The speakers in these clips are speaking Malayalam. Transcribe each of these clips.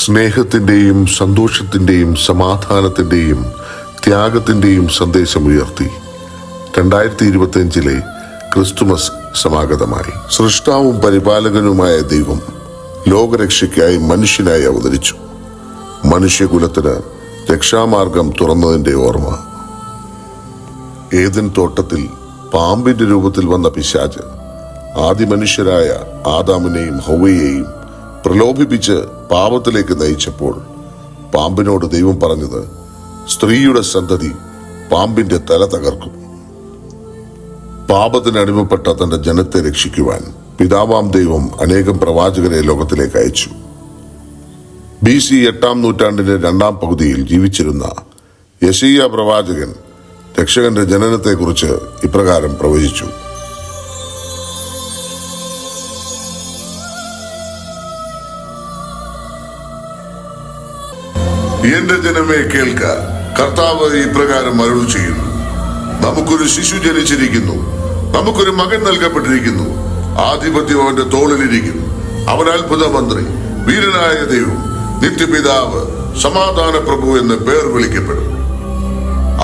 സ്നേഹത്തിൻ്റെയും സന്തോഷത്തിൻ്റെയും സമാധാനത്തിൻ്റെയും ത്യാഗത്തിൻ്റെയും സന്ദേശം ഉയർത്തി 2025 ക്രിസ്തുമസ് സമാഗതമായി. സൃഷ്ടാവും പരിപാലകനുമായ ദൈവം ലോകരക്ഷയ്ക്കായി മനുഷ്യനായി അവതരിച്ചു. മനുഷ്യകുലത്തിന് രക്ഷാമാർഗം തുറന്നതിൻ്റെ ഓർമ്മ. ഏദൻ തോട്ടത്തിൽ പാമ്പിന്റെ രൂപത്തിൽ വന്ന പിശാച് ആദിമനുഷ്യരായ ആദാമിനെയും ഹൗവയെയും പ്രലോഭിപ്പിച്ച് പാപത്തിലേക്ക് നയിച്ചപ്പോൾ പാമ്പിനോട് ദൈവം പറഞ്ഞത്, സ്ത്രീയുടെ സന്തതി പാമ്പിന്റെ തല തകർക്കും. പാപത്തിനടിമപ്പെട്ട തന്റെ ജനത്തെ രക്ഷിക്കുവാൻ പിതാവാം ദൈവം അനേകം പ്രവാചകരെ ലോകത്തിലേക്ക് അയച്ചു. BC 8-ാം നൂറ്റാണ്ടിന്റെ 2-ാം പകുതിയിൽ ജീവിച്ചിരുന്ന യെശയ്യാ പ്രവാചകൻ രക്ഷകന്റെ ജനനത്തെക്കുറിച്ച് ഇപ്രകാരം പ്രവചിച്ചു: എന്റെ ജനമേ കേൾക്ക, കർത്താവ് ഇപ്രകാരം അരുൾ ചെയ്യുന്നു. നമുക്കൊരു ശിശു ജനിച്ചിരിക്കുന്നു, നമുക്കൊരു മകൻ നൽകപ്പെട്ടിരിക്കുന്നു. ആധിപത്യം അവന്റെ തോളിലിരിക്കുന്നു. അവൻ അത്ഭുത മന്ത്രി, വീരനായ ദൈവം, നിത്യപിതാവ്, സമാധാന പ്രഭു എന്ന് പേർ വിളിക്കപ്പെടും.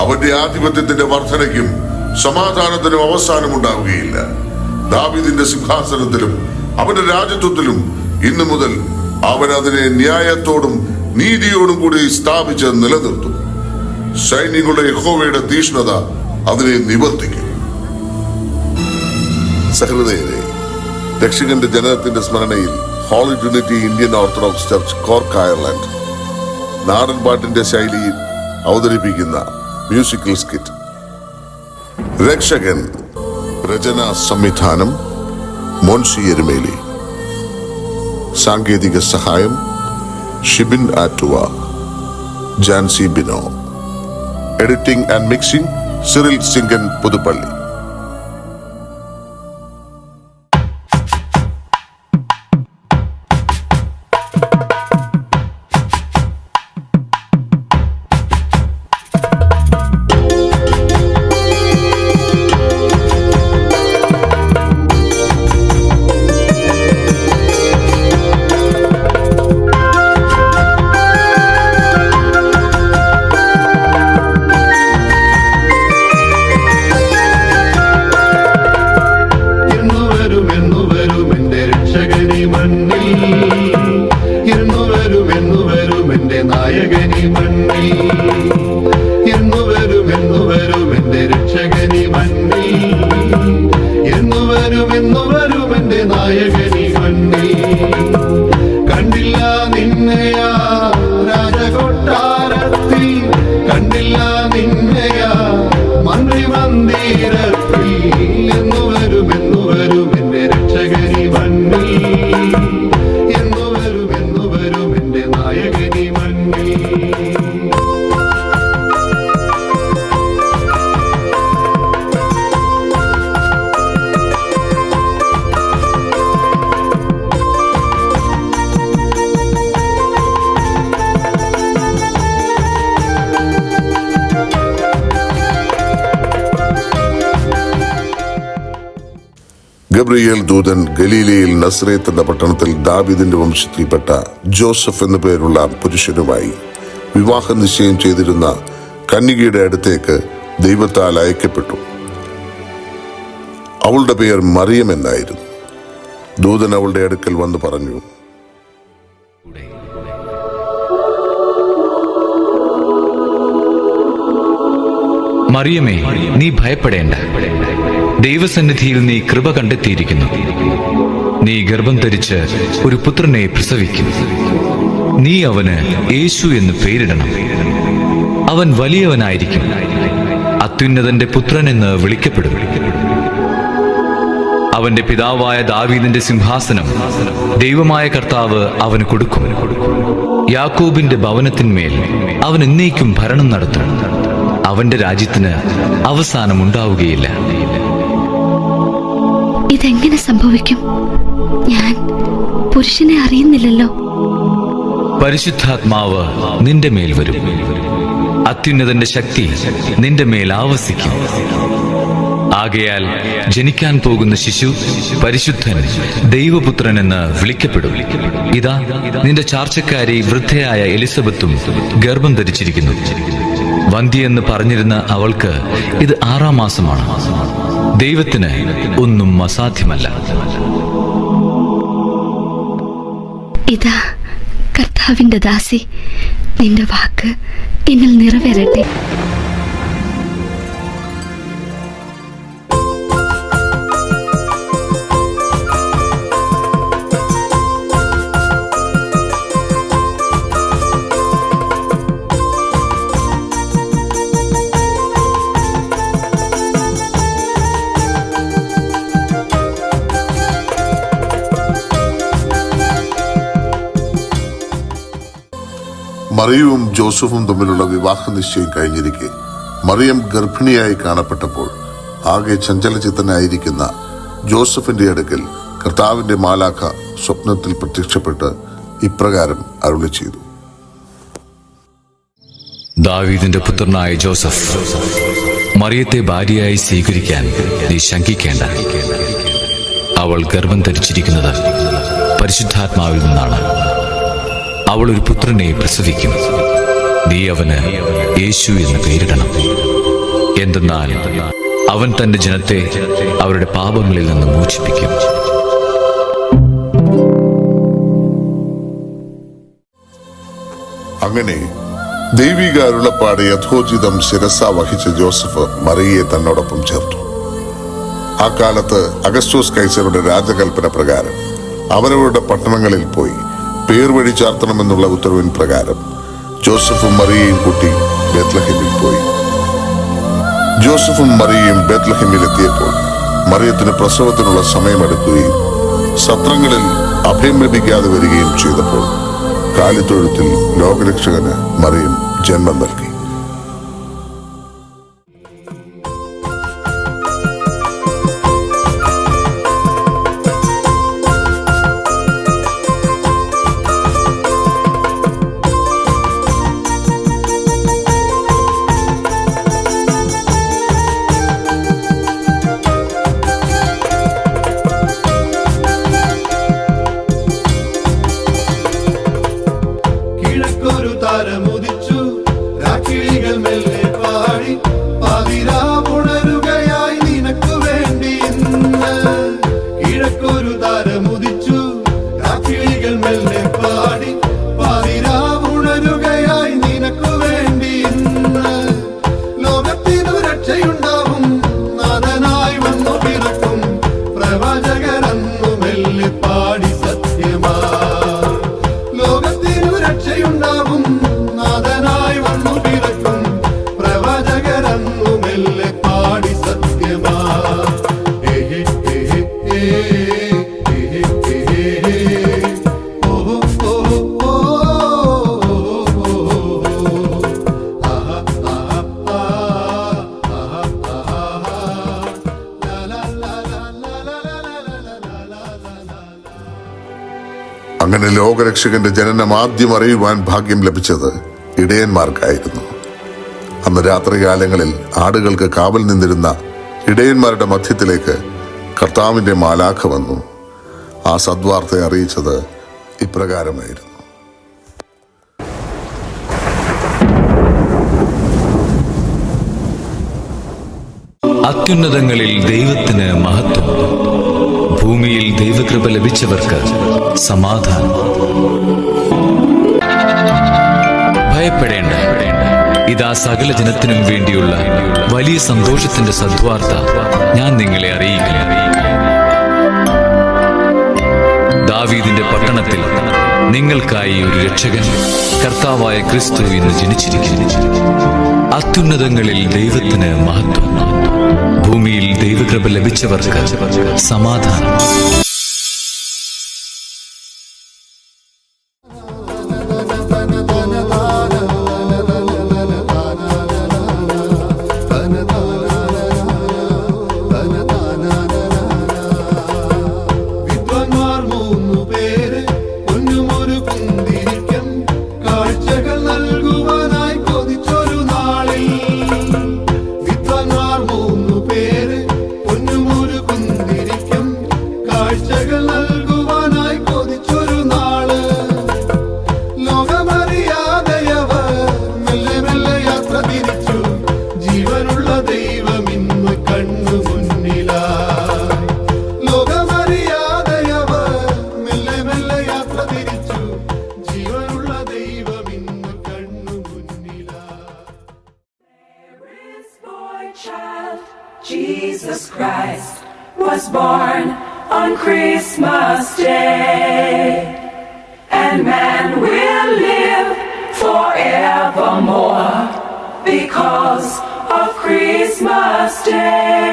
അവന്റെ ആധിപത്യത്തിന്റെ വർധനയ്ക്കും സമാധാനത്തിനും അവസാനമുണ്ടാവുകയില്ല. ദാവീദിന്റെ സിംഹാസനത്തിലും അവന്റെ രാജത്വത്തിലും ഇന്നു മുതൽ അവൻ അതിനെ ന്യായത്തോടും നീതിയോടും കൂടി സ്ഥാപിച്ച് നിലനിർത്തും. സൈന്യങ്ങളുടെ യഹോവയുടെ തീഷ്ണത അതിനെ നിവർത്തിക്കും. സഹൃദയരെ, രക്ഷകന്റെ ജനനത്തിന്റെ സ്മരണയിൽ Holy Trinity Indian Orthodox Church Cork Ireland നാടൻ പാട്ടിന്റെ ശൈലിയിൽ അവതരിപ്പിക്കുന്ന മ്യൂസിക്കൽ സ്കിറ്റ് രക്ഷകൻ. രചന സംവിധാനം മോൻസി എരുമേലി. സാങ്കേതിക സഹായം Shibin Attuva, Jancy Bino. Editing and mixing Cyril Singan Puthuppally. കണ്ടില്ല നിന്നെയാ രാജകൊട്ടാരത്തിൽ, കണ്ടില്ല നിന്നെയാ മന്ത്രി മന്ദിരത്തിൽ. എന്നു വരും എന്റെ രക്ഷകനി മണ്ണിൽ, എന്നു വരും എന്റെ നായകനി മണ്ണിൽ. ഗബ്രിയേൽ ദൂതൻ ഗലീലയിൽ നസ്രേത്ത് എന്ന പട്ടണത്തിൽ ദാവീദിന്റെ വംശത്തിൽപ്പെട്ട ജോസഫ് എന്നു പേരുള്ള പുരുഷനുമായി വിവാഹ നിശ്ചയം ചെയ്തിരുന്ന കന്യകയുടെ അടുത്തേക്ക് ദൈവത്താൽ അയക്കപ്പെട്ടു. അവളുടെ പേർ മറിയം എന്നായിരുന്നു. ദൂതൻ അവളുടെ അടുക്കൽ വന്ന് പറഞ്ഞു: മറിയമേ, നീ ഭയപ്പെടേണ്ട. ദൈവസന്നിധിയിൽ നീ കൃപ കണ്ടെത്തിയിരിക്കുന്നു. നീ ഗർഭം ധരിച്ച് ഒരു പുത്രനെ പ്രസവിക്കും. നീ അവന് യേശു എന്ന് പേരിടണം. അവൻ വലിയവനായിരിക്കും, അത്യുന്നതന്റെ പുത്രൻ എന്ന് വിളിക്കപ്പെടും. അവന്റെ പിതാവായ ദാവീദിന്റെ സിംഹാസനം ദൈവമായ കർത്താവ് അവന് കൊടുക്കും. യാക്കോബിന്റെ ഭവനത്തിന്മേൽ അവൻ എന്നേക്കും ഭരണം നടത്തും. അവന്റെ രാജ്യത്തിന് അവസാനമുണ്ടാവുകയില്ല. ഇതെങ്ങനെ സംഭവിക്കും? ഞാൻ പുരുഷനെ അറിയുന്നില്ലല്ലോ. പരിശുദ്ധാത്മാവ് നിന്റെ മേൽ വരും. അത്യുന്നതന്റെ ശക്തി നിന്റെ മേൽ ആവസിക്കും. ആകയാൽ ജനിക്കാൻ പോകുന്ന ശിശു പരിശുദ്ധൻ, ദൈവപുത്രൻ എന്ന് വിളിക്കപ്പെടും. ഇതാ, നിന്റെ ചാർച്ചക്കാരി വൃദ്ധയായ എലിസബത്തും ഗർഭം ധരിച്ചിരിക്കുന്നു. വന്ധ്യയെന്ന് പറഞ്ഞിരുന്ന അവൾക്ക് ഇത് 6-ാം മാസമാണ്. ദൈവത്തിന് ഒന്നും അസാധ്യമല്ല. ഇതാ കർത്താവിന്റെ ദാസി, നിന്റെ വാക്ക് എന്നിൽ നിറവേറട്ടെ. മറിയവും ജോസഫും തമ്മിലുള്ള വിവാഹ നിശ്ചയം കഴിഞ്ഞിരിക്കെ മറിയം ഗർഭിണിയായി കാണപ്പെട്ടപ്പോൾ ആകെ ചഞ്ചലചിത്തനായിരിക്കുന്ന ജോസഫിന്റെ അടുക്കൽ കർത്താവിന്റെ മാലാഖ സ്വപ്നത്തിൽ പ്രത്യക്ഷപ്പെട്ട് ഇപ്രകാരം അരുളി ചെയ്തു: ദാവീദിന്റെ പുത്രനായ ജോസഫ്, മറിയത്തെ ഭാര്യയായി സ്വീകരിക്കാൻ നീ ശങ്കിക്കേണ്ട. അവൾ ഗർഭം ധരിച്ചിരിക്കുന്നത് പരിശുദ്ധാത്മാവിൽ നിന്നാണ്. അവൾ ഒരു പുത്രനെ പ്രസവിക്കും. നീ അവന് യേശു എന്ന് പേരിടണം. എന്തെന്നാൽ അവൻ തന്റെ ജനത്തെ അവരുടെ പാപങ്ങളിൽ നിന്ന് മോചിപ്പിക്കും. അങ്ങനെ ദൈവിക അരുളപ്പാട് യഥോചിതം ശിരസ വഹിച്ച ജോസഫ് മറിയയെ തന്നോടൊപ്പം ചേർത്തു. ആ കാലത്ത് അഗസ്റ്റോസ് കൈസറുടെ രാജകൽപ്പന പ്രകാരം അവരവരുടെ പട്ടണങ്ങളിൽ പോയി പേർ വഴി ചാർത്തണമെന്നുള്ള ഉത്തരവിൻ പ്രകാരം ജോസഫും മറിയയും കൂട്ടി ബേത്ലഹേമിൽ പോയി. ജോസഫും മറിയയും ബേത്ലഹേമിൽ എത്തിയപ്പോൾ മറിയത്തിന് പ്രസവത്തിനുള്ള സമയമെടുക്കുകയും സത്രങ്ങളിൽ അഭയം ലഭിക്കാതെ വരികയും ചെയ്തപ്പോൾ കാലിത്തൊഴുത്തിൽ ലോകരക്ഷകന് മറിയം ജന്മം നൽകി. കിഴക്കൊരു താരമുദിച്ചു, രാക്കിളികൾ മെല്ലെ പാടി, പാതിരാവുണരുകയായി നിനക്കു വേണ്ടി ഇന്ന്. കിഴക്കൊരു താരമുദിച്ചു, രാക്കിളികൾ മെല്ലെ പാടി, പാതിരാവുണരുകയായി നിനക്കു വേണ്ടി ഇന്ന്. ലോകത്തിനു രക്ഷയുണ്ടാവും, നാഥനായി വന്നു പിറക്കും, പ്രവാചകരന്നു മെല്ലെ പാടി സത്യമാ. ലോകത്തിനു രക്ഷയുണ്ടാവും, നാഥനായി വന്നു പിറക്കും, പ്രവാചകരന്നു മെല്ലെ പാടി സത്യമാ. അങ്ങനെ ലോകരക്ഷകന്റെ ജനനം ആദ്യം അറിയുവാൻ ഭാഗ്യം ലഭിച്ചത് ഇടയന്മാർക്കായിരുന്നു. അന്ന് രാത്രികാലങ്ങളിൽ ആടുകൾക്ക് കാവൽ നിന്നിരുന്ന ഇടയന്മാരുടെ മധ്യത്തിലേക്ക് കർത്താവിന്റെ മാലാഖ വന്നു. ആ സദ്വാർത്ത അറിയിച്ചത് ഇപ്രകാരമായിരുന്നു: അത്യുന്നതങ്ങളിൽ ദൈവത്തിന് മഹത്വം, ഭൂമിയിൽ ദൈവകൃപ ലഭിച്ചവർക്ക് സമാധാനം. ഭയപ്പെടേണ്ട, ഇതാ സകല ജനത്തിനും വേണ്ടിയുള്ള വലിയ സന്തോഷത്തിന്റെ സദ്വാർത്ത ഞാൻ നിങ്ങളെ അറിയിക്കുന്നു. ദാവീദിന്റെ പട്ടണത്തിൽ നിങ്ങൾക്കായി ഒരു രക്ഷകൻ, കർത്താവായ ക്രിസ്തു ഇന്ന് ജനിച്ചിരിക്കുന്നു. അത്യുന്നതങ്ങളിൽ ദൈവത്തിന് മഹത്വം, ഭൂമിയിൽ ദൈവകൃപ ലഭിച്ചവർക്ക് സമാധാനം. വിദ്വാൻമാർ 3 പേര് പൊന്നുമൊരു കുന്തിരിക്കം കാഴ്ചകൾ നൽകുവാനായി കൊതിച്ചൊരു നാളിൽ. വിദ്വാൻമാർ 3 പേര് Jesus Christ was born on Christmas Day, and man will live forevermore because of Christmas Day.